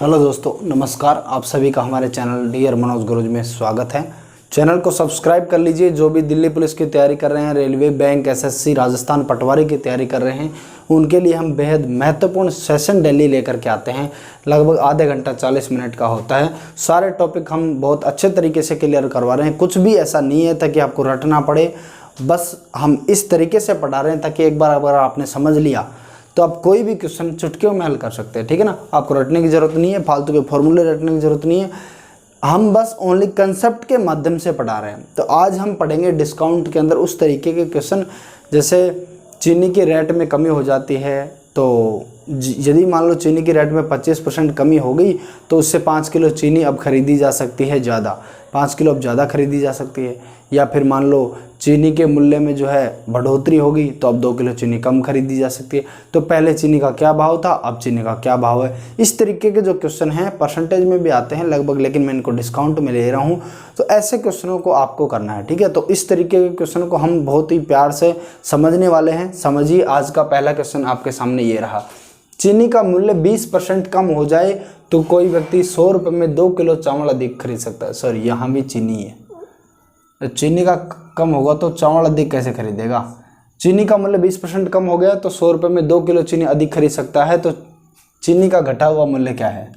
Hello दोस्तों, नमस्कार। आप सभी का हमारे चैनल डियर मनोज गुरुज में स्वागत है। चैनल को सब्सक्राइब कर लीजिए। जो भी दिल्ली पुलिस की तैयारी कर रहे हैं, रेलवे, बैंक, एसएससी, राजस्थान पटवारी की तैयारी कर रहे हैं, उनके लिए हम बेहद महत्वपूर्ण सेशन डेली लेकर के आते हैं। लगभग आधे घंटा 40 मिनट का होता है। सारे टॉपिक हम बहुत अच्छे तरीके से क्लियर करवा रहे हैं। कुछ भी ऐसा नहीं है ताकि आपको रटना पड़े, बस हम इस तरीके से पढ़ा रहे हैं ताकि एक बार अगर आपने समझ लिया तो आप कोई भी क्वेश्चन चुटकियों में हल कर सकते हैं। ठीक है ना। आपको रटने की ज़रूरत नहीं है, फालतू के फॉर्मूले रटने की ज़रूरत नहीं है। हम बस ओनली कंसेप्ट के माध्यम से पढ़ा रहे हैं। तो आज हम पढ़ेंगे डिस्काउंट के अंदर उस तरीके के क्वेश्चन, जैसे चीनी की रेट में कमी हो जाती है तो यदि मान लो चीनी की रेट में 25% कमी हो गई तो उससे 5 किलो चीनी अब खरीदी जा सकती है ज़्यादा, 5 किलो अब ज़्यादा खरीदी जा सकती है। या फिर मान लो चीनी के मूल्य में जो है बढ़ोतरी होगी तो अब 2 किलो चीनी कम खरीदी जा सकती है। तो पहले चीनी का क्या भाव था, अब चीनी का क्या भाव है। इस तरीके के जो क्वेश्चन हैं परसेंटेज में भी आते हैं लगभग, लेकिन मैं इनको डिस्काउंट में ले रहा हूँ। तो ऐसे क्वेश्चनों को आपको करना है। ठीक है। तो इस तरीके के क्वेश्चन को हम बहुत ही प्यार से समझने वाले हैं। समझिए, आज का पहला क्वेश्चन आपके सामने ये रहा। चीनी का मूल्य 20% कम हो जाए तो कोई व्यक्ति 100 रुपये में 2 किलो चावल अधिक खरीद सकता है। सॉरी, यहाँ भी चीनी है। तो चीनी का कम होगा तो चावल अधिक कैसे खरीदेगा। चीनी का मूल्य 20% कम हो गया तो 100 रुपये में 2 किलो चीनी अधिक खरीद सकता है। तो चीनी का घटा हुआ मूल्य क्या है?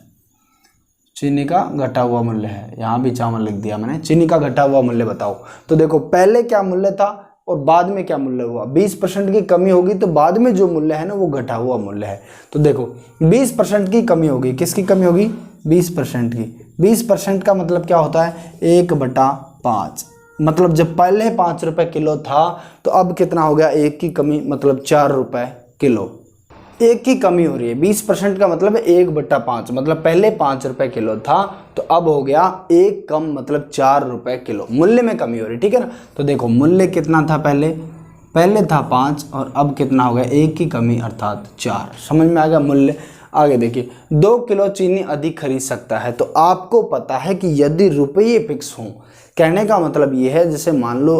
चीनी का घटा हुआ मूल्य है, यहाँ भी चावल लिख दिया मैंने। चीनी का घटा हुआ मूल्य बताओ। तो देखो, पहले क्या मूल्य था और बाद में क्या मूल्य हुआ। 20% की कमी होगी तो बाद में जो मूल्य है ना वो घटा हुआ मूल्य है। तो देखो 20% की कमी होगी। किसकी कमी होगी? 20% की। 20% का मतलब क्या होता है? 1/5। मतलब जब पहले 5 रुपये किलो था तो अब कितना हो गया? 1 की कमी, मतलब 4 रुपये किलो। 1 की कमी हो रही है। 20% का मतलब 1/5, मतलब पहले 5 रुपये किलो था तो अब हो गया 1 कम, मतलब 4 रुपये किलो। मूल्य में कमी हो रही है। ठीक है ना। तो देखो मूल्य कितना था पहले था 5 और अब कितना हो गया? 1 की कमी अर्थात 4। समझ में आ गया मूल्य। आगे देखिए, 2 किलो चीनी अधिक खरीद सकता है। तो आपको पता है कि यदि रुपये फिक्स हों, कहने का मतलब ये है, जैसे मान लो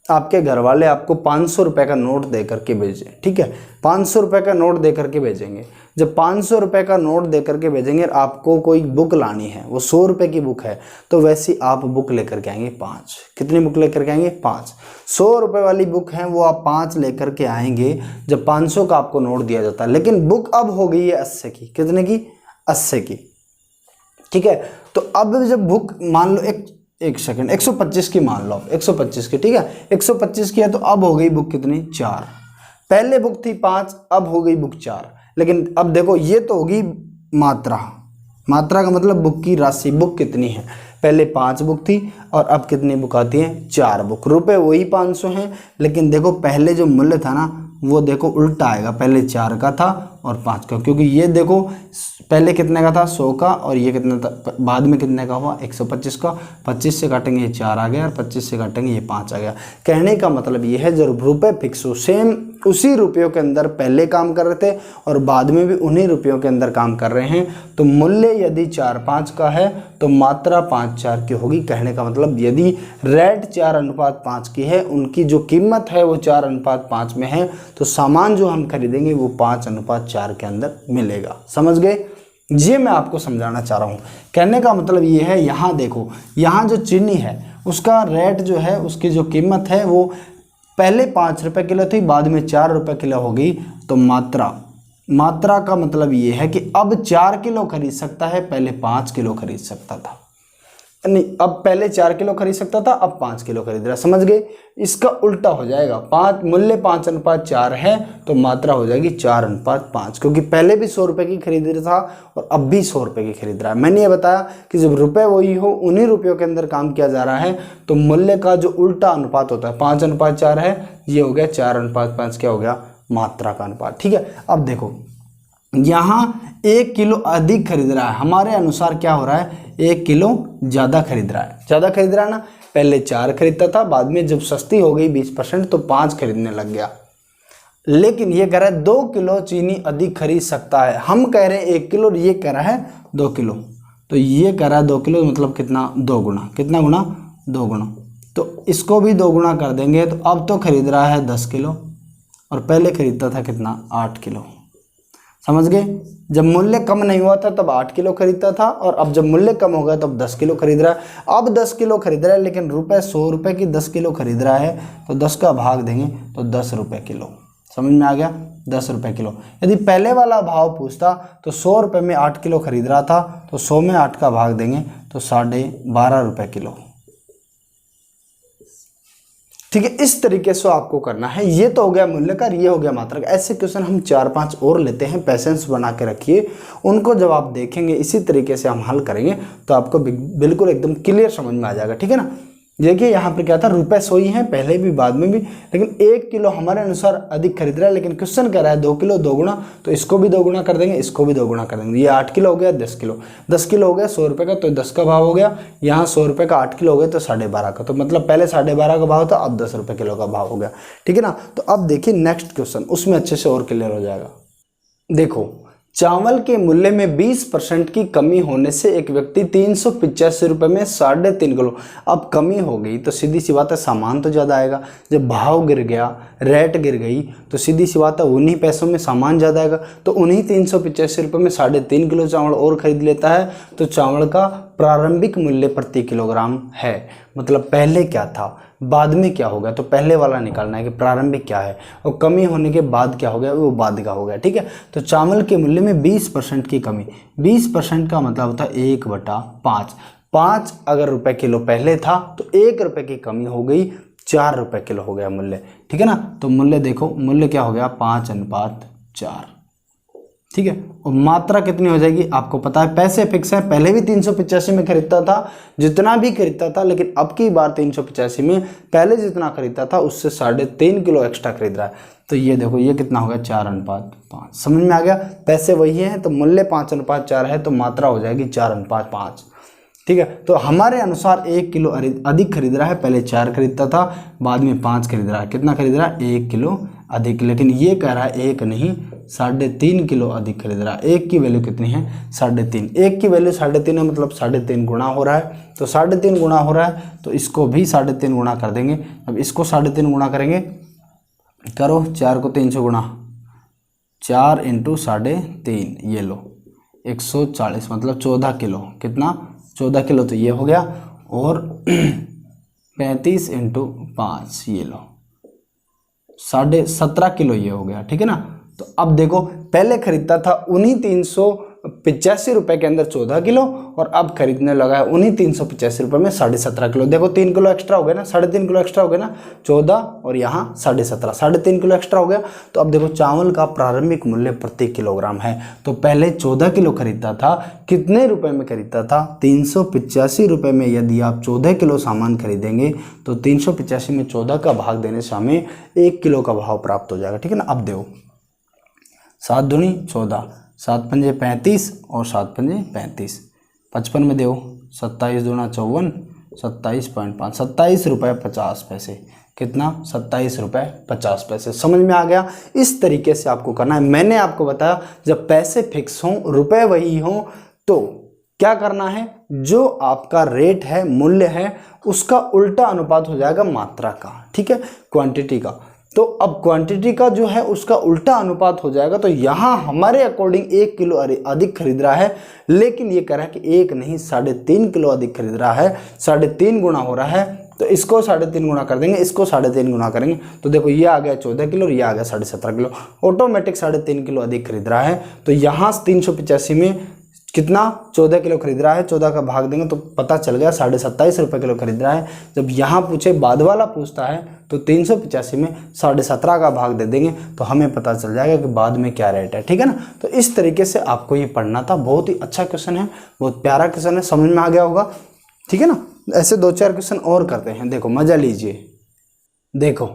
आपके घर वाले आपको 500 रुपये का नोट दे करके भेजें। ठीक है। 500 रुपये का नोट दे करके भेजेंगे। जब 500 रुपये का नोट दे करके भेजेंगे और आपको कोई बुक लानी है, वो 100 रुपये की बुक है, तो वैसी आप बुक लेकर के आएंगे 5। कितनी बुक लेकर के आएंगे? 5। 100 रुपये वाली बुक है वो आप 5 लेकर के आएंगे जब 500 का आपको नोट दिया जाता है। लेकिन बुक अब हो गई है 80 की। कितने की? 80 की। ठीक है। तो अब जब बुक मान लो एक सेकंड 125 की मान लो, 125 की। ठीक है। 125 की है तो अब हो गई बुक कितनी? 4। पहले बुक थी 5, अब हो गई बुक 4। लेकिन अब देखो, ये तो होगी मात्रा। मात्रा का मतलब बुक की राशि। बुक कितनी है? पहले 5 बुक थी और अब कितनी बुक आती है? 4 बुक। रुपए वही 500 हैं, लेकिन देखो पहले जो मूल्य था ना वो देखो उल्टा आएगा। पहले 4 का था और 5 का, क्योंकि ये देखो पहले कितने का था? 100 का, और ये कितना था बाद में? कितने का हुआ? 125 का। 25 से काटेंगे ये 4 आ गया और 25 से काटेंगे ये 5 आ गया। कहने का मतलब ये है, जब रुपए फिक्स हो, सेम उसी रुपयों के अंदर पहले काम कर रहे थे और बाद में भी उन्हीं रुपयों के अंदर काम कर रहे हैं, तो मूल्य यदि 4-5 का है तो मात्रा 5-4 की होगी। कहने का मतलब यदि रेट 4:5 की है, उनकी जो कीमत है वो 4:5 में है, तो सामान जो हम खरीदेंगे वो 5:4 के अंदर मिलेगा। समझ गए? ये मैं आपको समझाना चाह रहा हूँ। कहने का मतलब ये है, यहाँ देखो, यहाँ जो चीनी है उसका रेट जो है, उसकी जो कीमत है वो पहले 5 रुपये किलो थी, बाद में 4 रुपये किलो हो गई। तो मात्रा का मतलब ये है कि अब 4 किलो खरीद सकता है, पहले 5 किलो खरीद सकता था। नहीं, अब पहले 4 किलो खरीद सकता था, अब 5 किलो खरीद रहा है। समझ गए? इसका उल्टा हो जाएगा। मूल्य 5:4 है तो मात्रा हो जाएगी 4:5, क्योंकि पहले भी 100 रुपये की खरीद रहा था और अब भी 100 रुपये की खरीद रहा है। मैंने ये बताया कि जब रुपये वही हो, उन्हीं रुपयों के अंदर काम किया जा रहा है, तो मूल्य का जो उल्टा अनुपात होता है, 5:4 है, ये हो गया 4:5। क्या हो गया? मात्रा का अनुपात। ठीक है। अब देखो, यहाँ 1 किलो अधिक खरीद रहा है, हमारे अनुसार क्या हो रहा है? 1 किलो ज़्यादा खरीद रहा है। ज़्यादा खरीद रहा है ना। पहले 4 खरीदता था, बाद में जब सस्ती हो गई 20% तो 5 खरीदने लग गया। लेकिन ये कह रहा है 2 किलो चीनी अधिक खरीद सकता है। हम कह रहे हैं 1 किलो, ये कह रहा है 2 किलो। तो ये कह रहा है 2 किलो, मतलब कितना? 2 गुना। कितना गुना? 2 गुना। तो इसको भी 2 गुना कर देंगे तो अब तो खरीद रहा है 10 किलो और पहले खरीदता था कितना? 8 किलो। समझ गए? जब मूल्य कम नहीं हुआ था तब 8 किलो खरीदता था, और अब जब मूल्य कम हो गया तब 10 किलो खरीद रहा है। अब 10 किलो खरीद रहा है, लेकिन रुपए 100 रुपए की 10 किलो खरीद रहा है, तो 10 का भाग देंगे तो 10 रुपए किलो। समझ में आ गया? 10 रुपए किलो। यदि पहले वाला भाव पूछता तो 100 रुपए में 8 किलो खरीद रहा था, तो 100 में 8 का भाग देंगे तो 12.5 रुपए किलो। ठीक है, इस तरीके से आपको करना है। ये तो हो गया मूल्यकार, ये हो गया मात्रक। ऐसे क्वेश्चन हम 4-5 और लेते हैं, पैसेंस बना के रखिए। उनको जब आप देखेंगे इसी तरीके से हम हल करेंगे तो आपको बिल्कुल एकदम क्लियर समझ में आ जाएगा। ठीक है ना? देखिए यहाँ पर क्या था, रुपए 100 ही है पहले भी बाद में भी, लेकिन 1 किलो हमारे अनुसार अधिक खरीद रहा है, लेकिन क्वेश्चन कह रहा है 2 किलो 2 गुना, तो इसको भी 2 गुना कर देंगे, इसको भी 2 गुना कर देंगे। ये 8 किलो हो गया, 10 किलो, 10 किलो हो गया 100 रुपये का, तो 10 का भाव हो गया। यहाँ 100 रुपये का 8 किलो हो गया तो 12.5 का, तो मतलब पहले 12.5 का भाव था, अब 10 रुपये किलो का भाव हो गया। ठीक है ना? तो अब देखिए नेक्स्ट क्वेश्चन, उसमें अच्छे से और क्लियर हो जाएगा। देखो, चावल के मूल्य में 20% की कमी होने से एक व्यक्ति 385 रुपये में 3.5 किलो, अब कमी हो गई तो सीधी सी बात है सामान तो ज़्यादा आएगा। जब भाव गिर गया, रेट गिर गई, तो सीधी सी बात है उन्हीं पैसों में सामान ज़्यादा आएगा, तो उन्हीं 385 रुपये में 3.5 किलो चावल और खरीद लेता है। तो चावल का प्रारंभिक मूल्य प्रति किलोग्राम है, मतलब पहले क्या था बाद में क्या होगा, तो पहले वाला निकालना है कि प्रारंभिक क्या है, और कमी होने के बाद क्या हो गया, वो बाद का हो गया। ठीक है? तो चावल के मूल्य में 20% की कमी, 20% का मतलब होता है 1/5। 5 अगर रुपए किलो पहले था तो 1 रुपये की कमी हो गई, 4 रुपये किलो हो गया मूल्य। ठीक है ना? तो मूल्य देखो, मूल्य क्या हो गया, 5:4। ठीक है? और मात्रा कितनी हो जाएगी आपको पता है, पैसे फिक्स है। पहले भी 385 में खरीदता था, जितना भी खरीदता था, लेकिन अब की बार 385 में पहले जितना खरीदता था उससे 3.5 किलो एक्स्ट्रा खरीद रहा है। तो ये देखो, ये कितना हो गया, 4:5। समझ में आ गया? पैसे वही हैं तो मूल्य 5:4 है, तो मात्रा हो जाएगी 4:5। ठीक है? तो हमारे अनुसार 1 किलो अधिक खरीद रहा है, पहले 4 खरीदता था, बाद में 5 खरीद रहा है। कितना खरीद रहा है? 1 किलो अधिक, लेकिन ये कह रहा है 1 नहीं 3.5 किलो अधिक खरीद रहा है। 1 की वैल्यू कितनी है? 3.5। 1 की वैल्यू 3.5 है, मतलब 3.5 गुना हो रहा है, तो 3.5 गुना हो रहा है, तो इसको भी 3.5 गुना कर देंगे। अब इसको 3.5 गुना करेंगे, करो 4 को 3 से गुना, 4 × 3.5, ये लो 140, मतलब 14 किलो। कितना? 14 किलो, तो ये हो गया। और 35 × 5, ये लो 17.5 किलो, ये हो गया। ठीक है ना? तो अब देखो, पहले खरीदता था उन्हीं 385 रुपये के अंदर 14 किलो, और अब खरीदने लगा है उन्हीं 385 रुपये में 17.5 किलो। देखो 3 किलो एक्स्ट्रा हो गया ना, 3.5 किलो एक्स्ट्रा हो गया ना, 14 और यहाँ 17.5, 3.5 किलो एक्स्ट्रा हो गया। तो अब देखो, चावल का प्रारंभिक मूल्य प्रति किलोग्राम है, तो पहले 14 किलो खरीदता था, कितने रुपए में खरीदता था? 385 रुपये में। यदि आप 14 किलो सामान खरीदेंगे तो 385 में 14 का भाग देने से हमें 1 किलो का भाव प्राप्त हो जाएगा। ठीक है ना? अब देखो, 7 दूनी 14, 7 पंजे 35 और 7 पंजे 35, 55 में दो, 27 दूना 54, 27.5, 27 रुपये 50 पैसे। कितना? 27 रुपये 50 पैसे। समझ में आ गया? इस तरीके से आपको करना है। मैंने आपको बताया जब पैसे फिक्स हों, रुपए वही हों, तो क्या करना है, जो आपका रेट है, मूल्य है, उसका उल्टा अनुपात हो जाएगा मात्रा का। ठीक है? क्वांटिटी का। तो अब क्वांटिटी का जो है उसका उल्टा अनुपात हो जाएगा। तो यहाँ हमारे अकॉर्डिंग 1 किलो अधिक खरीद रहा है, लेकिन ये कह रहा है कि 1 नहीं 3.5 किलो अधिक खरीद रहा है, 3.5 गुना हो रहा है, तो इसको 3.5 गुना कर देंगे, इसको 3.5 गुना करेंगे, तो देखो ये आ गया 14 किलो और ये आ गया 17.5 किलो। ऑटोमेटिक 3.5 किलो अधिक खरीद रहा है। तो यहाँ 385 में कितना? 14 किलो खरीद रहा है, 14 का भाग देंगे तो पता चल गया 27.5 रुपये किलो खरीद रहा है। जब यहाँ पूछे बाद वाला पूछता है तो 385 में 17.5 का भाग दे देंगे तो हमें पता चल जाएगा कि बाद में क्या रेट है। ठीक है ना? तो इस तरीके से आपको ये पढ़ना था। बहुत ही अच्छा क्वेश्चन है, बहुत प्यारा क्वेश्चन है, समझ में आ गया होगा। ठीक है ना? ऐसे 2-4 क्वेश्चन और करते हैं, देखो मजा लीजिए। देखो,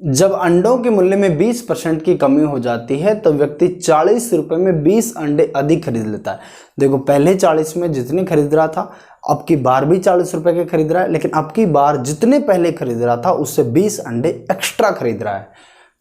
जब अंडों के मूल्य में 20% की कमी हो जाती है तो व्यक्ति 40 रुपये में 20 अंडे अधिक खरीद लेता है। देखो, पहले 40 में जितने खरीद रहा था, अब की बार भी 40 रुपये के खरीद रहा है, लेकिन अब की बार जितने पहले खरीद रहा था उससे 20 अंडे एक्स्ट्रा खरीद रहा है।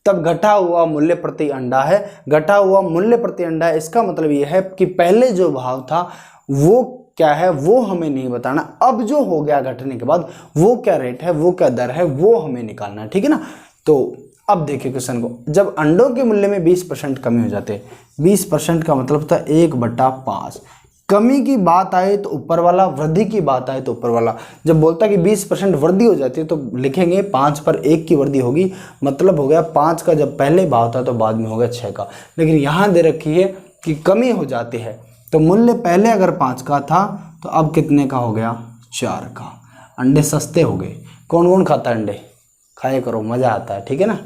तब घटा हुआ मूल्य प्रति अंडा है। घटा हुआ मूल्य प्रति अंडा है, इसका मतलब ये है कि पहले जो भाव था वो क्या है वो हमें नहीं बताना, अब जो हो गया घटने के बाद वो क्या रेट है, वो क्या दर है, वो हमें निकालना है। ठीक है ना? तो अब देखिए क्वेश्चन को, जब अंडों के मूल्य में 20% कमी हो जाती है, 20% का मतलब होता है 1/5। कमी की बात आए तो ऊपर वाला, वृद्धि की बात आए तो ऊपर वाला। जब बोलता है कि 20% वृद्धि हो जाती है तो लिखेंगे 5 पर 1 की वृद्धि होगी, मतलब हो गया 5 का जब पहले भाव था तो बाद में हो गया 6 का। लेकिन यहाँ दे रखी है कि कमी हो जाती है, तो मूल्य पहले अगर 5 का था तो अब कितने का हो गया, 4 का। अंडे सस्ते हो गए। कौन कौन खाता है अंडे, खाया करो, मज़ा आता है, ठीक है ना,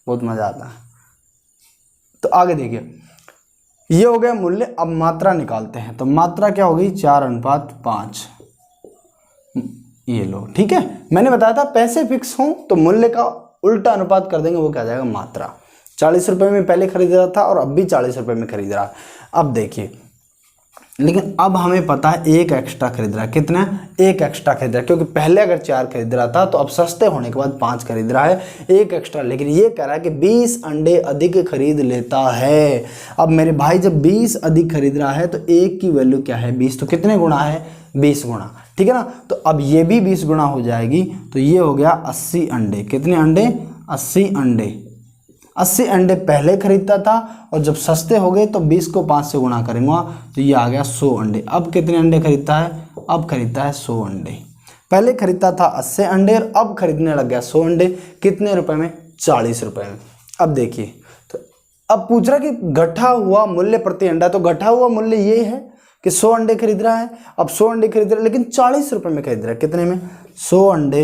बहुत मज़ा आता है। तो आगे देखिए, ये हो गया मूल्य। अब मात्रा निकालते हैं, तो मात्रा क्या होगी, 4:5। ये लो, ठीक है। मैंने बताया था पैसे फिक्स हों तो मूल्य का उल्टा अनुपात कर देंगे, वो क्या जाएगा, मात्रा। 40 रुपये में पहले खरीद रहा था और अब भी 40 रुपये में खरीद रहा है। अब देखिए, लेकिन अब हमें पता है एक एक्स्ट्रा खरीद रहा है। कितना, एक एक्स्ट्रा खरीद रहा है, क्योंकि पहले अगर 4 खरीद रहा था तो अब सस्ते होने के बाद 5 खरीद रहा है, एक एक्स्ट्रा। लेकिन ये कह रहा है कि 20 अंडे अधिक खरीद लेता है। अब मेरे भाई जब 20 अधिक खरीद रहा है तो एक की वैल्यू क्या है, 20, तो कितने गुना है, 20 गुना, ठीक है ना। तो अब ये भी 20 गुना हो जाएगी, तो ये हो गया 80 अंडे। कितने अंडे, 80 अंडे। 80 अंडे पहले खरीदता था और जब सस्ते हो गए तो 20 को 5 से गुणा करूँगा तो ये आ गया 100 अंडे। अब कितने अंडे खरीदता है, अब खरीदता है 100 अंडे। पहले खरीदता था 80 अंडे और अब खरीदने लग गया 100 अंडे। कितने रुपए में, 40 रुपए में। अब देखिए, तो अब पूछ रहा कि घटा हुआ मूल्य प्रति अंडा, तो घटा हुआ मूल्य ये है कि 100 अंडे खरीद रहा है। अब 100 अंडे खरीद रहा है लेकिन 40 रुपए में खरीद रहा है। कितने में, 100 अंडे,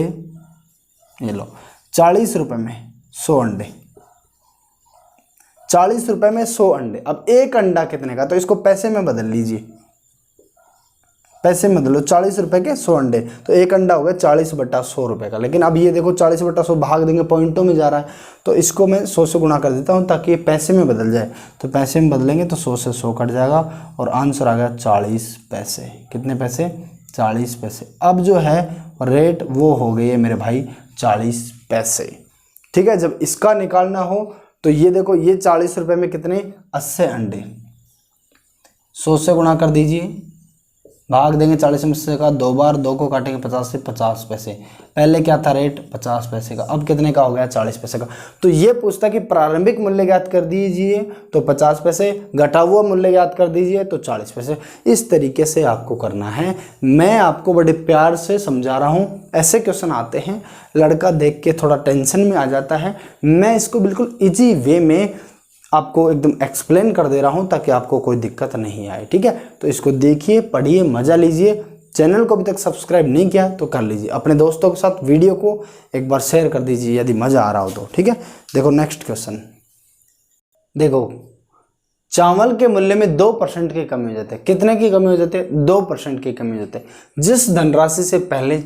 ये लो 40 रुपए में 100 अंडे, 40 रुपए में 100 अंडे। अब एक अंडा कितने का, तो इसको पैसे में बदल लीजिए, पैसे में बदलो, 40 रुपए के 100 अंडे, तो एक अंडा हो गया 40/100 रुपए का। लेकिन अब ये देखो 40/100 भाग देंगे, पॉइंटों में जा रहा है, तो इसको मैं 100 से गुणा कर देता हूँ ताकि ये पैसे में बदल जाए। तो पैसे में बदलेंगे तो 100 से 100 कट जाएगा और आंसर आ गया 40 पैसे। कितने पैसे, 40 पैसे। अब जो है रेट वो हो गई है मेरे भाई 40 पैसे, ठीक है। जब इसका निकालना हो तो ये देखो, ये 40 रुपए में कितने, 80 अंडे, 100 से गुणा कर दीजिए, भाग देंगे 40 में से का, 2 बार 2 को काटेंगे 50 से, 50 पैसे। पहले क्या था रेट, 50 पैसे का, अब कितने का हो गया, 40 पैसे का। तो ये पूछता कि प्रारंभिक मूल्य ज्ञात कर दीजिए तो 50 पैसे, घटा हुआ मूल्य ज्ञात कर दीजिए तो 40 पैसे। इस तरीके से आपको करना है। मैं आपको बड़े प्यार से समझा रहा हूँ। ऐसे क्वेश्चन आते हैं, लड़का देख के थोड़ा टेंशन में आ जाता है। मैं इसको बिल्कुल ईजी वे में आपको एकदम एक्सप्लेन कर दे रहा हूं ताकि आपको कोई दिक्कत नहीं आए, ठीक है। तो इसको देखिए, पढ़िए, मज़ा लीजिए। चैनल को अभी तक सब्सक्राइब नहीं किया तो कर लीजिए। अपने दोस्तों के साथ वीडियो को एक बार शेयर कर दीजिए यदि मज़ा आ रहा हो तो, ठीक है। देखो नेक्स्ट क्वेश्चन, देखो चावल के मूल्य में 2% की कमी हो जाती है। कितने की कमी हो जाती है, 2% की कमी हो जाती है। जिस धनराशि से पहले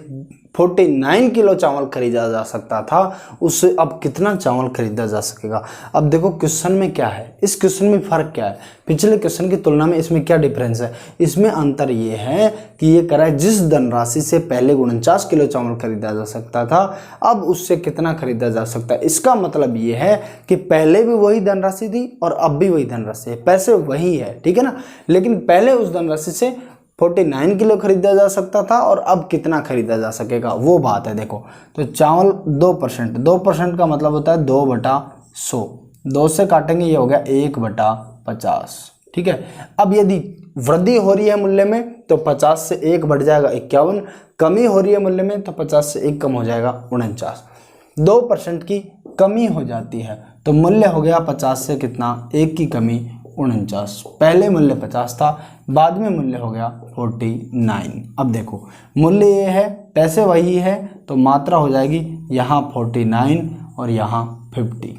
49 किलो चावल खरीदा जा सकता था उससे अब कितना चावल खरीदा जा सकेगा। अब देखो क्वेश्चन में क्या है, इस क्वेश्चन में फ़र्क क्या है, पिछले क्वेश्चन की तुलना में इसमें क्या डिफरेंस है। इसमें अंतर ये है कि ये कह रहा है जिस धनराशि से पहले 49 किलो चावल खरीदा जा सकता था अब उससे कितना खरीदा जा सकता है। इसका मतलब ये है कि पहले भी वही धनराशि थी और अब भी वही धनराशि है, पैसे वही है, ठीक है ना। लेकिन पहले उस धनराशि से 49 किलो खरीदा जा सकता था और अब कितना खरीदा जा सकेगा, वो बात है। देखो तो चावल 2% का मतलब होता है 2/100, 2 से काटेंगे ये हो गया 1/50, ठीक है। अब यदि वृद्धि हो रही है मूल्य में तो 50 से 1 बढ़ जाएगा 51, कमी हो रही है मूल्य में तो 50 से 1 कम हो जाएगा 49। 2% की कमी हो जाती है तो मूल्य हो गया 50 से कितना, 1 की कमी 49। पहले मूल्य 50 था, बाद में मूल्य हो गया 49। अब देखो मूल्य ये है, पैसे वही है, तो मात्रा हो जाएगी यहाँ 49 और यहाँ 50।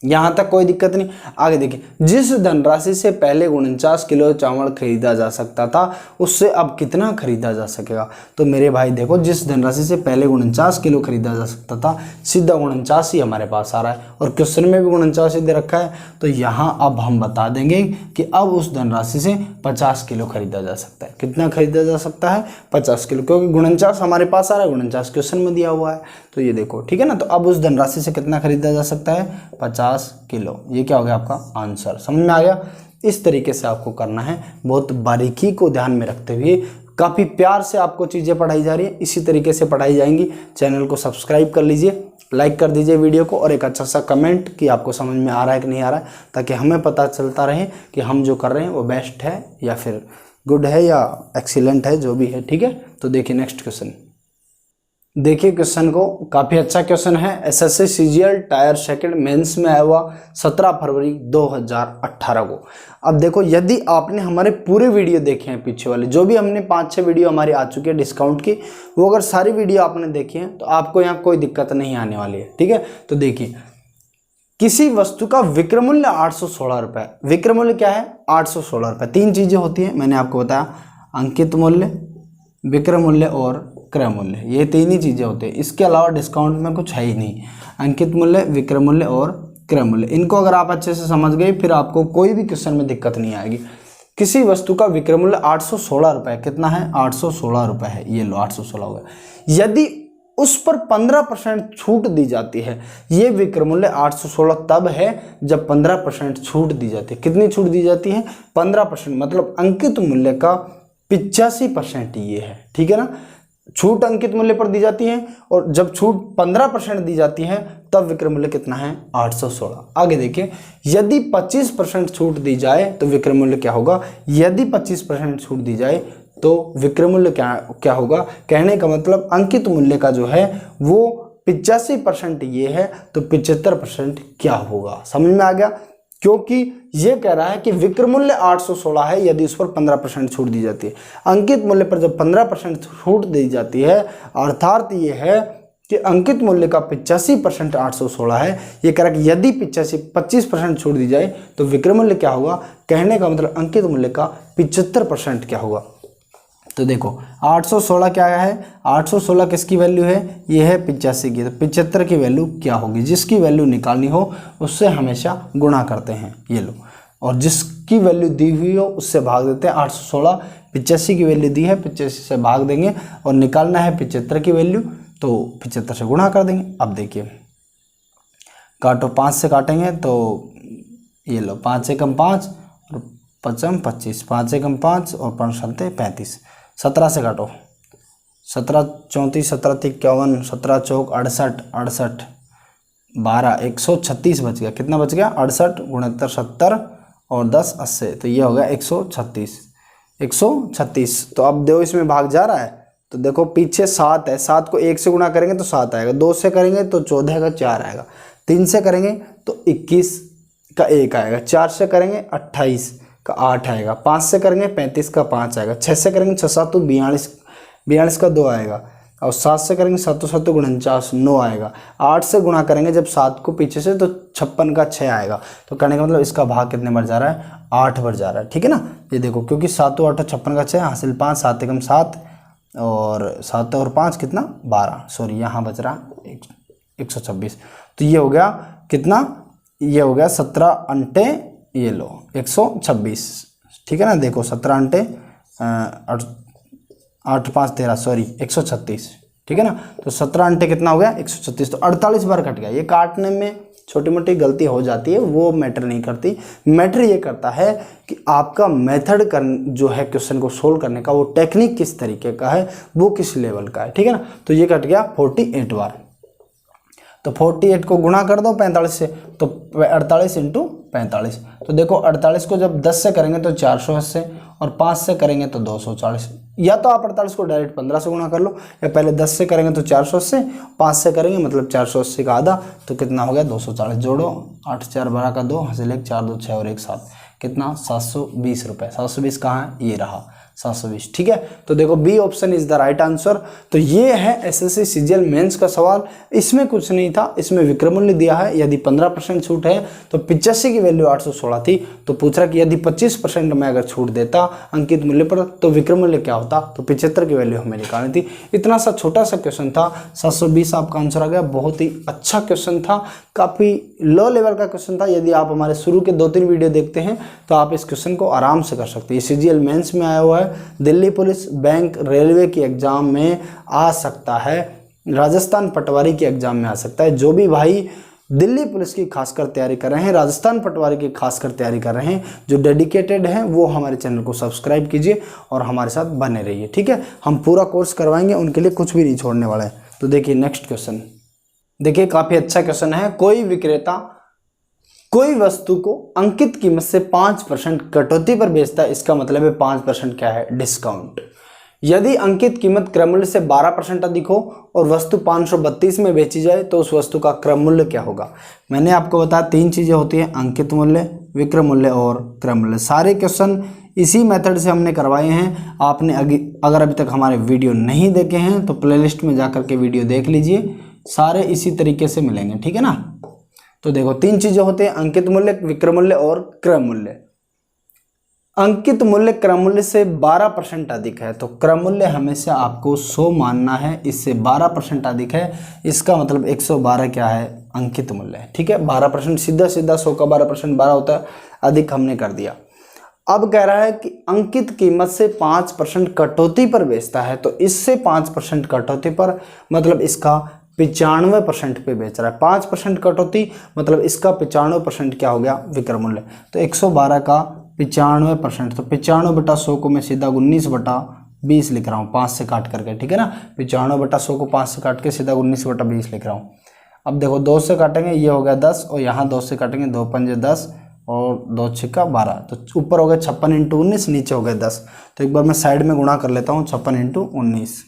यहाँ तक कोई दिक्कत नहीं। आगे देखिए, जिस धनराशि से पहले 49 किलो चावल खरीदा जा सकता था उससे अब कितना खरीदा जा सकेगा। तो मेरे भाई देखो, जिस धनराशि से पहले 49 किलो खरीदा जा सकता था सीधा 49 ही हमारे पास आ रहा है और क्वेश्चन में भी 49 ही दे रखा है। तो यहाँ अब हम बता देंगे कि अब उस धनराशि से 50 किलो खरीदा जा सकता है। कितना खरीदा जा सकता है, 50 किलो, क्योंकि 49 हमारे पास आ रहा है, 49 क्वेश्चन में दिया हुआ है। तो ये देखो, ठीक है ना। तो अब उस धनराशि से कितना खरीदा जा सकता है, 50 किलो। ये क्या हो गया आपका आंसर, समझ में आ गया। इस तरीके से आपको करना है, बहुत बारीकी को ध्यान में रखते हुए। काफ़ी प्यार से आपको चीज़ें पढ़ाई जा रही है, इसी तरीके से पढ़ाई जाएंगी। चैनल को सब्सक्राइब कर लीजिए, लाइक कर दीजिए वीडियो को और एक अच्छा सा कमेंट कि आपको समझ में आ रहा है कि नहीं आ रहा है, ताकि हमें पता चलता रहे कि हम जो कर रहे हैं वो बेस्ट है या फिर गुड है या एक्सीलेंट है, जो भी है। ठीक है, तो देखिए नेक्स्ट क्वेश्चन। देखिए क्वेश्चन को, काफ़ी अच्छा क्वेश्चन है। SSC CGL tier second mains में आया हुआ 17 फरवरी 2018 को। अब देखो, यदि आपने हमारे पूरे वीडियो देखे हैं पीछे वाले, जो भी हमने 5-6 वीडियो हमारी आ चुकी है डिस्काउंट की, वो अगर सारी वीडियो आपने देखी है तो आपको यहाँ कोई दिक्कत नहीं आने वाली है। ठीक है, तो देखिए, किसी वस्तु का विक्रय मूल्य 816 रुपये। विक्रय मूल्य क्या है? 816 रुपये। 3 चीज़ें होती हैं, मैंने आपको बताया, अंकित मूल्य, विक्रय मूल्य और क्रय मूल्य। ये 3 ही चीज़ें होती हैं, इसके अलावा डिस्काउंट में कुछ है ही नहीं। अंकित मूल्य, विक्रय मूल्य और क्रय मूल्य, इनको अगर आप अच्छे से समझ गए फिर आपको कोई भी क्वेश्चन में दिक्कत नहीं आएगी। किसी वस्तु का विक्रय मूल्य 816 रुपये, कितना है? 816 रुपये है। ये लो 816 हो गया। यदि उस पर 15% छूट दी जाती है, ये विक्रय मूल्य 816 तब है जब 15% छूट दी जाती है। कितनी छूट दी जाती है? 15%, मतलब अंकित मूल्य का 85% ये है। ठीक है ना, छूट अंकित मूल्य पर दी जाती है और जब छूट 15% दी जाती है तब विक्रय मूल्य कितना है? 816। आगे देखिए, यदि 25% छूट दी जाए तो विक्रय मूल्य क्या होगा? यदि 25% छूट दी जाए तो विक्रय मूल्य क्या होगा? कहने का मतलब अंकित मूल्य का जो है वो 85% ये है, तो 75% क्या होगा? समझ में आ गया? क्योंकि ये कह रहा है कि विक्रय मूल्य 816 है यदि उस पर 15% छूट दी जाती है। अंकित मूल्य पर जब 15% छूट दी जाती है, अर्थात ये है कि अंकित मूल्य का 85% 816 है। ये कह रहा है कि यदि 25% छूट दी जाए तो विक्रय मूल्य क्या होगा? कहने का मतलब अंकित मूल्य का 75% क्या होगा? तो देखो 816 क्या है? 816 किसकी वैल्यू है? ये है 85 की, तो 75 की वैल्यू क्या होगी? जिसकी वैल्यू निकालनी हो उससे हमेशा गुणा करते हैं, ये लो, और जिसकी वैल्यू दी हुई हो उससे भाग देते हैं। 816 85 की वैल्यू दी है, 85 से भाग देंगे और निकालना है 75 की वैल्यू, तो 75 से गुणा कर देंगे। अब देखिए, काटो, 5 से काटेंगे तो ये लो, 5 से कम 5 और 5 25, 5 से कम 5 और 5 7 35। 17 से काटो, 17 34, 17 51, 17 चौक 68, 68 12, 136 बच गया। कितना बच गया? 68 गुणितर 70 और 10 80, तो ये हो गया 136। 136, तो अब देखो इसमें भाग जा रहा है, तो देखो पीछे 7 है, 7 को 1 से गुणा करेंगे तो 7 आएगा, 2 से करेंगे तो 14 का 4 आएगा, 3 से करेंगे तो 21 का 1 आएगा, 4 से करेंगे 28 का 8 आएगा, 5 से करेंगे 35 का 5 आएगा, 6 से करेंगे 6 7 42 का 2 आएगा, और 7 से करेंगे 7 7 49 9 आएगा, 8 से गुणा करेंगे जब 7 को पीछे से तो 56 का 6 आएगा। तो कहने का मतलब इसका भाग कितने बार जा रहा है? 8 बार जा रहा है। ठीक है ना, ये देखो, क्योंकि 7 8 56 का 6 हासिल 5, 7 एकम 7 और 7 और 5 कितना? 12, सॉरी यहाँ बच रहा 126। तो ये हो गया कितना? ये हो गया 17 अंटे, ये लो 126। ठीक है ना, देखो 17 अंटे 8 5 13, सॉरी 136। ठीक है ना, तो 17 अंटे कितना हो गया? 136। तो 48 बार कट गया। ये काटने में छोटी मोटी गलती हो जाती है, वो मैटर नहीं करती। मैटर ये करता है कि आपका मेथड जो है क्वेश्चन को सोल्व करने का, वो टेक्निक किस तरीके का है, वो किस लेवल का है। ठीक है ना, तो ये कट गया 48 बार। तो 48 को गुणा कर दो 45 से, तो 48 इंटू 45। तो देखो 48 को जब 10 से करेंगे तो 480 और 5 से करेंगे तो 240। या तो आप 48 को डायरेक्ट 15 से गुणा कर लो, या पहले 10 से करेंगे तो 480, 5 से करेंगे मतलब 480 का आधा, तो कितना हो गया? 240। जोड़ो, 8 4 12 का 2 हासिल 1 4 2 6 और 1 7, कितना? 720 रुपये। 720 कहाँ है? ये रहा 720। ठीक है, तो देखो B option is the right answer. तो ये है एसएससी सीजीएल मेंस का सवाल। इसमें कुछ नहीं था, इसमें विक्रय मूल्य दिया है, यदि 15% छूट है तो 85 की वैल्यू 816 थी। तो पूछ रहा कि यदि 25% में अगर छूट देता अंकित मूल्य पर तो विक्रय मूल्य क्या होता? तो 75 की वैल्यू हमें निकालनी थी। इतना सा छोटा सा क्वेश्चन था, 720 आपका आंसर आ गया। बहुत ही अच्छा क्वेश्चन था, काफ़ी लो लेवल का क्वेश्चन था। यदि आप हमारे शुरू के 2-3 वीडियो देखते हैं तो आप इस क्वेश्चन को आराम से कर सकते हैं। ये सीजीएल मेंस में आया हुआ है, दिल्ली पुलिस, बैंक, रेलवे की एग्जाम में आ सकता है, राजस्थान पटवारी की एग्जाम में आ सकता है। जो भी भाई दिल्ली पुलिस की खासकर तैयारी कर रहे हैं, राजस्थान पटवारी की खासकर तैयारी कर रहे हैं, जो डेडिकेटेड हैं, वो हमारे चैनल को सब्सक्राइब कीजिए और हमारे साथ बने रहिए। ठीक है, हम पूरा कोर्स करवाएंगे, उनके लिए कुछ भी नहीं छोड़ने वाले हैं। तो देखिए नेक्स्ट क्वेश्चन। देखिए काफी अच्छा क्वेश्चन है। कोई विक्रेता कोई वस्तु को अंकित कीमत से 5% कटौती पर बेचता है, इसका मतलब है 5% क्या है, डिस्काउंट। यदि अंकित कीमत क्रय मूल्य से 12% अधिक हो और वस्तु 532 में बेची जाए तो उस वस्तु का क्रय मूल्य क्या होगा। मैंने आपको बताया 3 चीजें होती हैं, अंकित मूल्य, विक्रय मूल्य और क्रय मूल्य। सारे क्वेश्चन इसी मेथड से हमने करवाए हैं। आपने अगर अभी तक हमारे वीडियो नहीं देखे हैं तो प्लेलिस्ट में जाकर के वीडियो देख लीजिए, सारे इसी तरीके से मिलेंगे, ठीक है ना। तो देखो 3 चीजें होती हैं, अंकित मूल्य, विक्रय मूल्य और क्रय मूल्य। अंकित मूल्य क्रय मूल्य से 12% अधिक है तो क्रय मूल्य हमेशा आपको 100 मानना है, इससे 12% अधिक है, इसका मतलब 112 क्या है, अंकित मूल्य है, ठीक है। 12% सीधा सीधा 100 का 12% 12 होता है, अधिक हमने कर दिया। अब कह रहा है कि अंकित कीमत से 5% कटौती पर बेचता है, तो इससे 5% कटौती पर मतलब इसका 95% पे बेच रहा है। 5% कटौती मतलब इसका 95% क्या हो गया, विक्रय मूल्य। तो 112 का 95%, तो 95 बटा 100 को मैं सीधा 19 बटा 20 लिख रहा हूँ, 5 से काट करके, ठीक है ना। 95 बटा 100 को 5 से काट के सीधा 19 बटा 20 लिख रहा हूँ। अब देखो 2 से काटेंगे, ये हो गया 10 और यहाँ 2 से काटेंगे, 2 पंजे 10 और 2 छिक्का 12, तो ऊपर हो गया 56 × 19, नीचे हो गया 10। तो एक बार मैं साइड में गुणा कर लेता हूँ, 56 × 19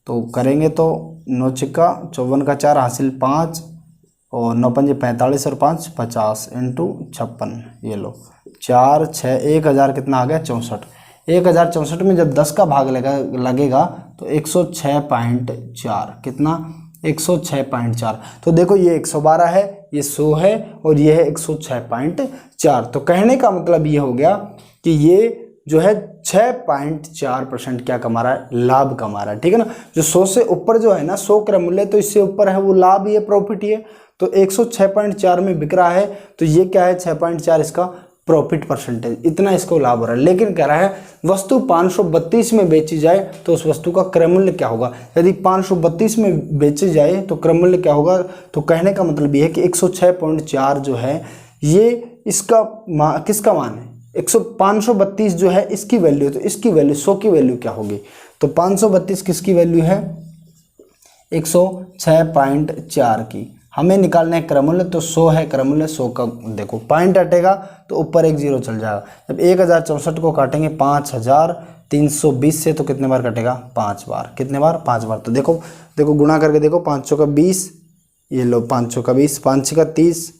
तो करेंगे तो 9 छिक्का 54 का 4 हासिल 5 और 9 पंजे 45 और 5 50 × 56, ये लो 4 6 1000 कितना आ गया, 64। 1064 में जब 10 का भाग लगेगा तो 106.4, कितना, 106.4। तो देखो ये 112 है, ये 100 है और ये है 106.4। तो कहने का मतलब ये हो गया कि ये जो है 6.4% क्या कमा रहा है, लाभ कमा रहा है, ठीक है ना। जो 100 से ऊपर जो है ना, 100 क्रय मूल्य, तो इससे ऊपर है वो लाभ, ये प्रॉफिट ही है। तो 106.4 में बिक रहा है तो ये क्या है, 6.4 इसका प्रॉफिट परसेंटेज, इतना इसको लाभ हो रहा है। लेकिन कह रहा है वस्तु 532 में बेची जाए तो उस वस्तु का क्रय मूल्य क्या होगा। यदि 532 में बेची जाए तो क्रय मूल्य क्या होगा। तो कहने का मतलब ये है कि 106.4 जो है ये इसका किसका मान है, 532 जो है इसकी वैल्यू, तो इसकी वैल्यू 100 की वैल्यू क्या होगी। तो 532 किसकी वैल्यू है, 106.4 की। हमें निकालना है क्रय मूल्य, तो 100 है क्रय मूल्य, 100 का देखो पॉइंट हटेगा तो ऊपर एक 0 चल जाएगा। जब 1064 को काटेंगे 5320 से तो कितने बार कटेगा, 5 बार। कितने बार, 5 बार। तो देखो गुणा करके देखो, 5 का 20, ये लो 5 का 20, 5 का 30,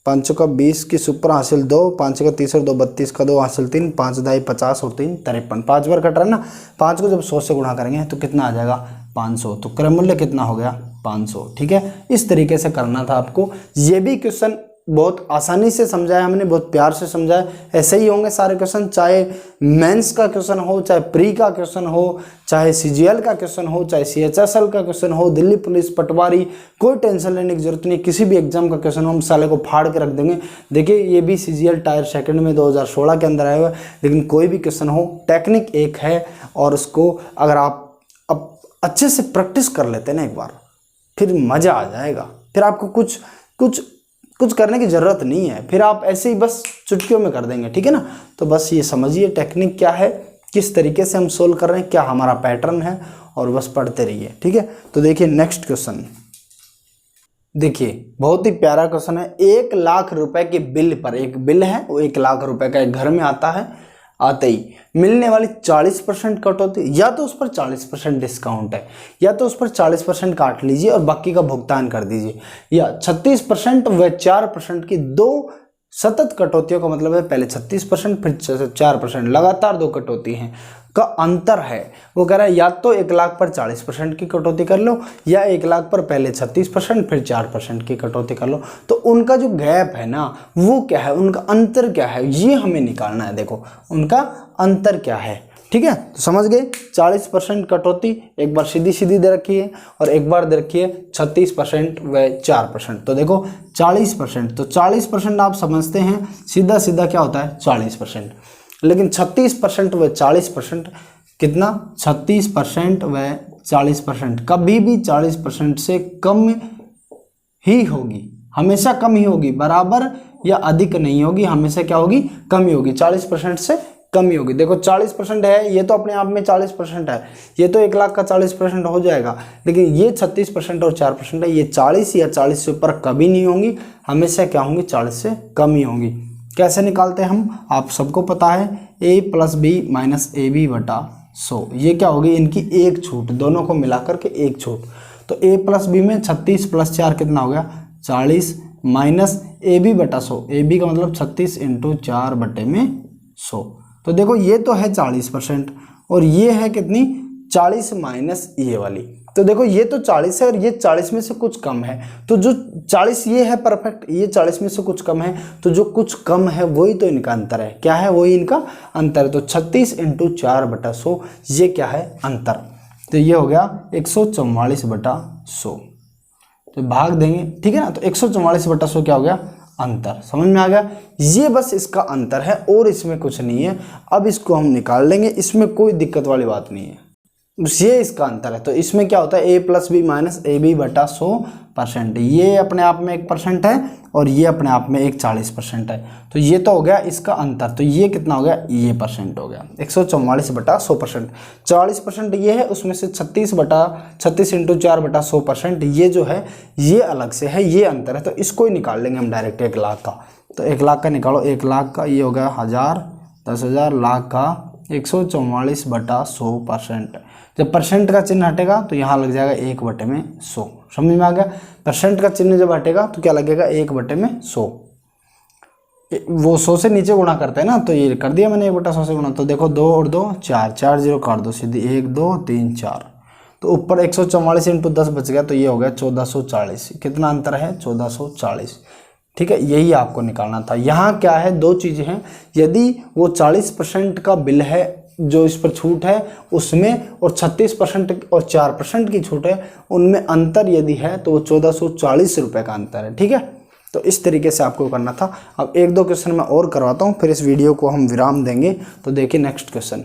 5 का 20 की सुपर हासिल 2, 5 का 30 और 2 32 का 2 हासिल 3, 5 दाई 50 और 3 53, 5 बार कट रहा है ना। 5 को जब 100 से गुणा करेंगे तो कितना आ जाएगा, 500। तो क्रय मूल्य कितना हो गया, 500, ठीक है। इस तरीके से करना था आपको। ये भी क्वेश्चन बहुत आसानी से समझाया हमने, बहुत प्यार से समझाया। ऐसे ही होंगे सारे क्वेश्चन, चाहे मेंस का क्वेश्चन हो, चाहे प्री का क्वेश्चन हो, चाहे सीजीएल का क्वेश्चन हो, चाहे सीएचएसएल का क्वेश्चन हो, दिल्ली पुलिस, पटवारी, कोई टेंशन लेने की जरूरत नहीं। किसी भी एग्जाम का क्वेश्चन हो हम साले को फाड़ के रख देंगे। देखिए ये भी सीजीएल टायर सेकंड में 2016 के अंदर आया हुआ है, लेकिन कोई भी क्वेश्चन हो, टेक्निक एक है और उसको अगर आप अब अच्छे से प्रैक्टिस कर लेते हैं ना एक बार, फिर मज़ा आ जाएगा। फिर आपको कुछ करने की ज़रूरत नहीं है, फिर आप ऐसे ही बस चुटकियों में कर देंगे, ठीक है ना। तो बस ये समझिए टेक्निक क्या है, किस तरीके से हम सोल्व कर रहे हैं, क्या हमारा पैटर्न है, और बस पढ़ते रहिए, ठीक है। तो देखिए नेक्स्ट क्वेश्चन, देखिए बहुत ही प्यारा क्वेश्चन है। 1 लाख रुपए के बिल पर, एक बिल है वो 1 लाख रुपए का एक घर में आता है, आते ही मिलने वाली 40% कटौती, या तो उस पर 40% डिस्काउंट है, या तो उस पर 40% काट लीजिए और बाकी का भुगतान कर दीजिए, या 36% व 4% की 2 सतत कटौतियों का मतलब है पहले 36% फिर 4%, लगातार 2 कटौती हैं का अंतर है। वो कह रहा है या तो 1 लाख पर 40% की कटौती कर लो, या 1 लाख पर पहले 36% फिर 4% की कटौती कर लो। तो उनका जो गैप है ना वो क्या है, उनका अंतर क्या है, ये हमें निकालना है। देखो उनका अंतर क्या है, ठीक है। तो समझ गए, 40% कटौती एक बार सीधी सीधी दे रखी है और एक बार दे रखी है 36% व 4%। तो देखो 40%, तो 40% आप समझते हैं सीधा सीधा क्या होता है 40%, लेकिन 36% व 40% कितना, 36% व 40% कभी भी 40% से कम ही होगी, हमेशा कम ही होगी, बराबर या अधिक नहीं होगी, हमेशा क्या होगी, कम ही होगी। 40% से कमी होगी। देखो 40% है, ये तो अपने आप में 40% है, ये तो 1 लाख का 40% हो जाएगा, लेकिन ये 36% और 4% है, ये 40 या 40 से ऊपर कभी नहीं होंगी, हमेशा क्या होंगी, 40 से कम ही होंगी। कैसे निकालते हैं हम, आप सबको पता है, a + b - ab बटा 100, ये क्या होगी, इनकी एक छूट, दोनों को मिलाकर के एक छूट। तो a + b में 36 + 4 कितना हो गया, 40 माइनस ab बटा 100, ab का मतलब 36 × 4 बटे में 100। तो देखो ये तो है 40% और ये है कितनी, 40 माइनस ये वाली। तो देखो ये तो 40 है और ये 40 में से कुछ कम है, तो जो 40 ये है परफेक्ट, ये 40 में से कुछ कम है, तो जो कुछ कम है वही तो इनका अंतर है। क्या है, वही इनका अंतर है। तो 36 × 4 बटा 100 ये क्या है, अंतर। तो ये हो गया 144 बटा 100, तो भाग देंगे, ठीक है ना। तो 144 बटा 100 क्या हो गया, अंतर। समझ में आ गया, ये बस इसका अंतर है और इसमें कुछ नहीं है। अब इसको हम निकाल लेंगे, इसमें कोई दिक्कत वाली बात नहीं है, ये इसका अंतर है। तो इसमें क्या होता है, a + b - ab बटा 100%, ये अपने आप में 1% है और ये अपने आप में एक 40% है। तो ये तो हो गया इसका अंतर। तो ये कितना हो गया, ये % हो गया, 144 बटा 100%। 40% ये है, उसमें से 36 × 4 बटा 100% ये जो है ये अलग से है, ये अंतर है। तो इसको ही निकाल लेंगे हम डायरेक्ट 1 लाख का। तो 1 लाख का निकालो, 1 लाख का ये हो गया 1000, 10,000, लाख का 144 बटा 100%। जब परसेंट का चिन्ह हटेगा तो यहाँ लग जाएगा 1 बटे में 100। समझ में आ गया, परसेंट का चिन्ह जब हटेगा तो क्या लगेगा, 1 बटे में 100। वो 100 से नीचे गुणा करते हैं ना, तो ये कर दिया मैंने 1 बटा 100 से गुणा। तो देखो 2 और 2 4, 4 0 काट दो सीधी, 1 2 3 4, तो ऊपर 144 × 10 बच गया, तो ये हो गया 1440। कितना अंतर है, 1440। ठीक है, यही आपको निकालना था। यहाँ क्या है, दो चीज़ें हैं, यदि वो 40% का बिल है जो इस पर छूट है उसमें, और 36% और 4% की छूट है उनमें अंतर यदि है, तो वो 1440 रुपये का अंतर है। ठीक है, तो इस तरीके से आपको करना था। अब 1-2 क्वेश्चन मैं और करवाता हूँ, फिर इस वीडियो को हम विराम देंगे। तो देखिए नेक्स्ट क्वेश्चन,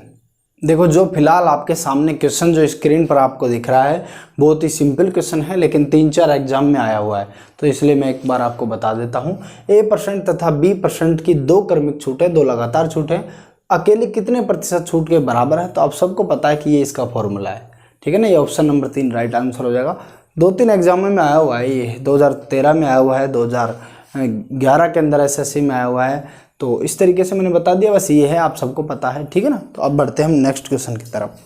देखो जो फिलहाल आपके सामने क्वेश्चन जो स्क्रीन पर आपको दिख रहा है बहुत ही सिंपल क्वेश्चन है, लेकिन 3-4 एग्जाम में आया हुआ है, तो इसलिए मैं एक बार आपको बता देता हूँ। a% तथा b% की 2 क्रमिक छूट है, 2 लगातार छूट है, अकेले कितने प्रतिशत छूट के बराबर है। तो आप सबको पता है कि ये इसका फॉर्मूला है, ठीक है ना। ये ऑप्शन नंबर 3 राइट आंसर हो जाएगा। 2-3 एग्जाम में आया हुआ है, ये 2013 में आया हुआ है, 2011 के अंदर SSC में आया हुआ है। तो इस तरीके से मैंने बता दिया, बस ये है, आप सबको पता है, ठीक है ना। तो अब बढ़ते हैं हम नेक्स्ट क्वेश्चन की तरफ।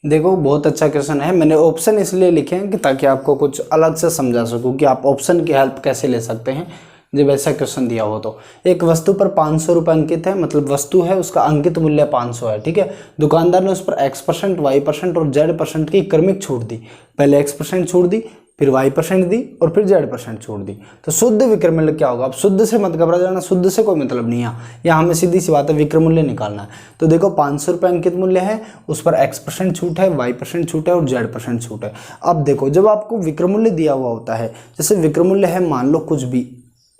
देखो बहुत अच्छा क्वेश्चन है, मैंने ऑप्शन इसलिए लिखे हैं कि ताकि आपको कुछ अलग से समझा सकूं कि आप ऑप्शन की हेल्प कैसे ले सकते हैं जब ऐसा क्वेश्चन दिया हो। तो एक वस्तु पर 500 रुपये अंकित है, मतलब वस्तु है उसका अंकित मूल्य 500 है, ठीक है। दुकानदार ने उस पर x%, y% और z% की क्रमिक छूट दी। पहले x% छूट दी, फिर y% दी और फिर z% छूट दी। तो शुद्ध विक्रय मूल्य क्या होगा। अब शुद्ध से मत घबरा जाना, शुद्ध से कोई मतलब नहीं है, यहाँ हमें सीधी सी बात है विक्रय मूल्य निकालना है। तो देखो 500 रुपये अंकित मूल्य है, उस पर x% छूट है, y% छूट है और z% छूट है। अब देखो जब आपको विक्रय मूल्य दिया हुआ होता है, जैसे विक्रय मूल्य है मान लो कुछ भी,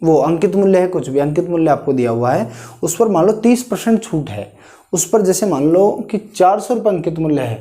वो अंकित मूल्य है कुछ भी, अंकित मूल्य आपको दिया हुआ है, उस पर मान लो 30% छूट है, उस पर जैसे मान लो कि 400 रुपये अंकित मूल्य है,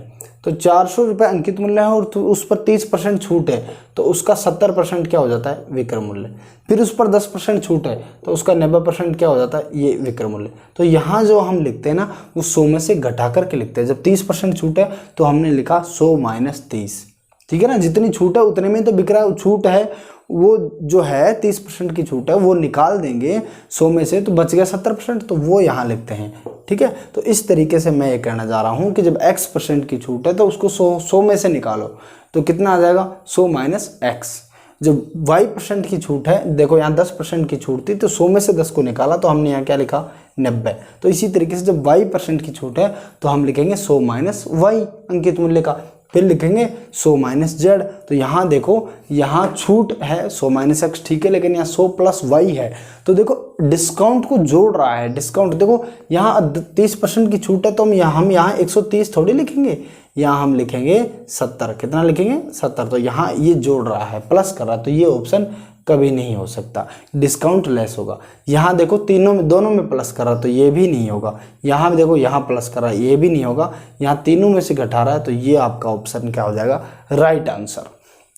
तो 400 रुपये अंकित मूल्य है और उस पर 30% छूट है, तो उसका 70% क्या हो जाता है, विक्रय मूल्य। फिर उस पर 10% छूट है, तो उसका 90% क्या हो जाता है, ये विक्रय मूल्य। तो यहाँ जो हम लिखते हैं ना, वो 100 में से घटा करके लिखते हैं। जब 30% छूट है तो हमने लिखा 100 - 30, ठीक है ना। जितनी छूट है उतने में तो विक्रय छूट है, वो जो है 30% की छूट है वो निकाल देंगे 100 में से, तो बच गया 70%, तो वो यहाँ लिखते हैं, ठीक है। तो इस तरीके से मैं ये कहना चाह रहा हूँ कि जब x% की छूट है तो उसको 100 में से निकालो, तो कितना आ जाएगा, 100 - x। जब y% की छूट है, देखो यहाँ 10% की छूट थी, तो 100 में से 10 को निकाला, तो हमने यहाँ क्या लिखा, 90। तो इसी तरीके से जब y% की छूट है तो हम लिखेंगे 100 - y अंकित मूल्य का, फिर लिखेंगे 100 - z। तो यहाँ देखो यहाँ छूट है 100 - x, ठीक है, लेकिन यहाँ 100 + y है, तो देखो डिस्काउंट को जोड़ रहा है। डिस्काउंट देखो यहाँ 30% की छूट है, तो हम यहाँ 130 थोड़ी लिखेंगे, यहाँ हम लिखेंगे 70। कितना लिखेंगे, 70। तो यहाँ ये जोड़ रहा है, प्लस कर रहा है, तो ये ऑप्शन कभी नहीं हो सकता, डिस्काउंट लेस होगा। यहाँ देखो तीनों में, दोनों में प्लस कर रहा, तो ये भी नहीं होगा। यहाँ भी देखो यहाँ प्लस कर रहा है, ये भी नहीं होगा। यहाँ तीनों में से घटा रहा है, तो ये आपका ऑप्शन क्या हो जाएगा, राइट आंसर,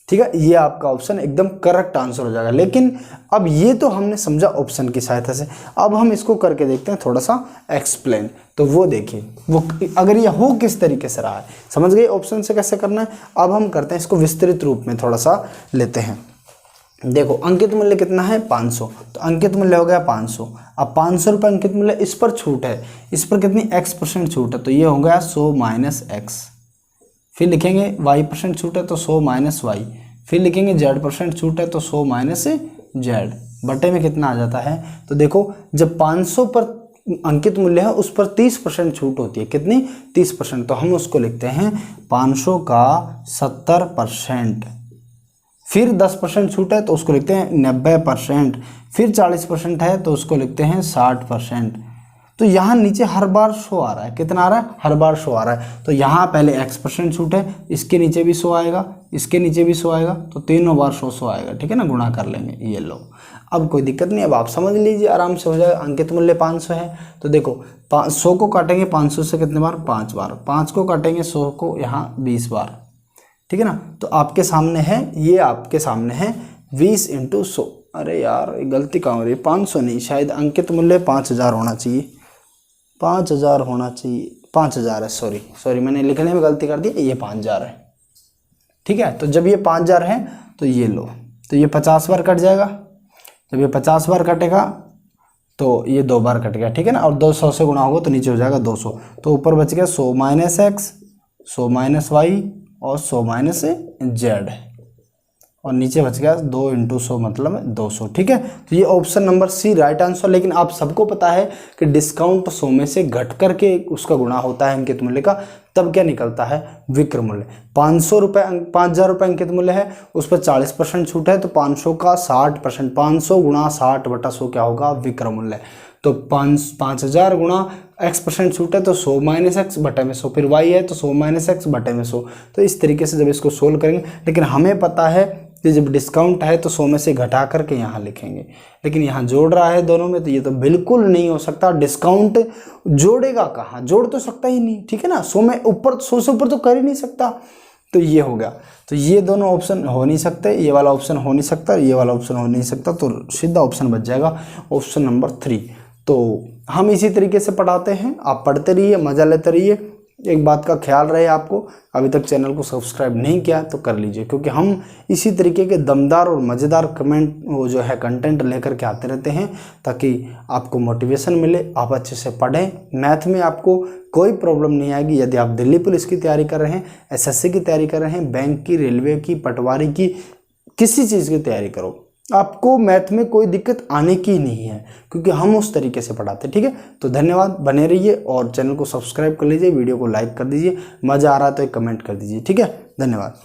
ठीक है, ये आपका ऑप्शन एकदम करेक्ट आंसर हो जाएगा। लेकिन अब ये तो हमने समझा ऑप्शन की सहायता से, अब हम इसको करके देखते हैं थोड़ा सा एक्सप्लेन। तो वो देखिए, वो अगर ये हो किस तरीके से रहा है, समझ गए ऑप्शन से कैसे करना है। अब हम करते हैं इसको विस्तृत रूप में, थोड़ा सा लेते हैं। देखो अंकित मूल्य कितना है 500, तो अंकित मूल्य हो गया 500। अब 500 रुपये अंकित मूल्य, इस पर छूट है, इस पर कितनी x% छूट है, तो ये हो गया 100 माइनस एक्स। फिर लिखेंगे y% छूट है तो 100 माइनस वाई। फिर लिखेंगे z% छूट है तो 100 माइनस जेड। बटे में कितना आ जाता है, तो देखो जब 500 पर अंकित मूल्य है उस पर 30% छूट होती है, कितनी 30%, तो हम उसको लिखते हैं 500 का 70%। फिर 10% छूट है तो उसको लिखते हैं 90%। फिर 40% है तो उसको लिखते हैं 60%। तो यहाँ नीचे हर बार 100 आ रहा है, कितना आ रहा है, हर बार 100 आ रहा है। तो यहाँ पहले x% छूट है, इसके नीचे भी 100 आएगा, इसके नीचे भी 100 आएगा, तो तीनों बार 100 आएगा, ठीक है ना, गुणा कर लेंगे। ये लो, अब कोई दिक्कत नहीं, अब आप समझ लीजिए, आराम से हो जाएगा। अंकित मूल्य 500 है, तो देखो 100 को काटेंगे 500 से कितने बार, 5 बार। 5 को काटेंगे 100 को यहाँ 20 बार, ठीक है ना। तो आपके सामने है, ये आपके सामने है 20 × 100। अरे यार गलती कहाँ हो रही है, 500 नहीं, शायद अंकित मूल्य 5000 होना चाहिए, 5000 होना चाहिए, 5000 है, सॉरी मैंने लिखने में गलती कर दी, ये 5000 है, ठीक है। तो जब ये 5000 है तो ये लो, तो ये 50 बार कट जाएगा। जब ये 50 बार कटेगा तो ये 2 बार कट गया, ठीक है ना, और 200 से गुणा होगा तो नीचे हो जाएगा 200। तो ऊपर बच गया 100 माइनस एक्स, 100 माइनस वाई और 100 माइनस जेड, और नीचे बच गया 2 × 100 मतलब 200, ठीक है। तो ये option number C right answer. लेकिन आप सबको पता है कि डिस्काउंट 100 में से घट करके उसका गुणा होता है अंकित मूल्य का, तब क्या निकलता है, विक्रय मूल्य। 500 रुपये 5000 रुपये अंकित मूल्य है, उस पर 40% छूट है, तो 500 का 60%, 500 गुणा 60/100 क्या होगा, विक्रय मूल्य। तो 5000 गुणा x% छूट है तो 100 माइनस एक्स बटे में 100, फिर y है तो 100 माइनस एक्स बटे में 100। तो इस तरीके से जब इसको सोल्व करेंगे, लेकिन हमें पता है कि जब डिस्काउंट है तो 100 में से घटा करके यहाँ लिखेंगे, लेकिन यहाँ जोड़ रहा है दोनों में, तो ये तो बिल्कुल नहीं हो सकता। डिस्काउंट जोड़ेगा कहाँ, जोड़ तो सकता ही नहीं, ठीक है ना, 100 में ऊपर, 100 से ऊपर तो कर ही नहीं सकता। तो ये हो गया, तो ये दोनों ऑप्शन हो नहीं सकते, ये वाला ऑप्शन हो नहीं सकता, ये वाला ऑप्शन हो नहीं सकता, तो सीधा ऑप्शन बच जाएगा ऑप्शन नंबर 3। तो हम इसी तरीके से पढ़ाते हैं, आप पढ़ते रहिए, मज़ा लेते रहिए। एक बात का ख्याल रहे, आपको अभी तक चैनल को सब्सक्राइब नहीं किया तो कर लीजिए, क्योंकि हम इसी तरीके के दमदार और मज़ेदार कमेंट वो जो है कंटेंट लेकर के आते रहते हैं, ताकि आपको मोटिवेशन मिले, आप अच्छे से पढ़ें। मैथ में आपको कोई प्रॉब्लम नहीं आएगी। यदि आप दिल्ली पुलिस की तैयारी कर रहे हैं, एसएससी की तैयारी कर रहे हैं, बैंक की, रेलवे की, पटवारी की, किसी चीज़ की तैयारी करो, आपको मैथ में कोई दिक्कत आने की नहीं है, क्योंकि हम उस तरीके से पढ़ाते हैं, ठीक है। तो धन्यवाद, बने रहिए और चैनल को सब्सक्राइब कर लीजिए, वीडियो को लाइक कर दीजिए, मज़ा आ रहा है तो एक कमेंट कर दीजिए, ठीक है। धन्यवाद।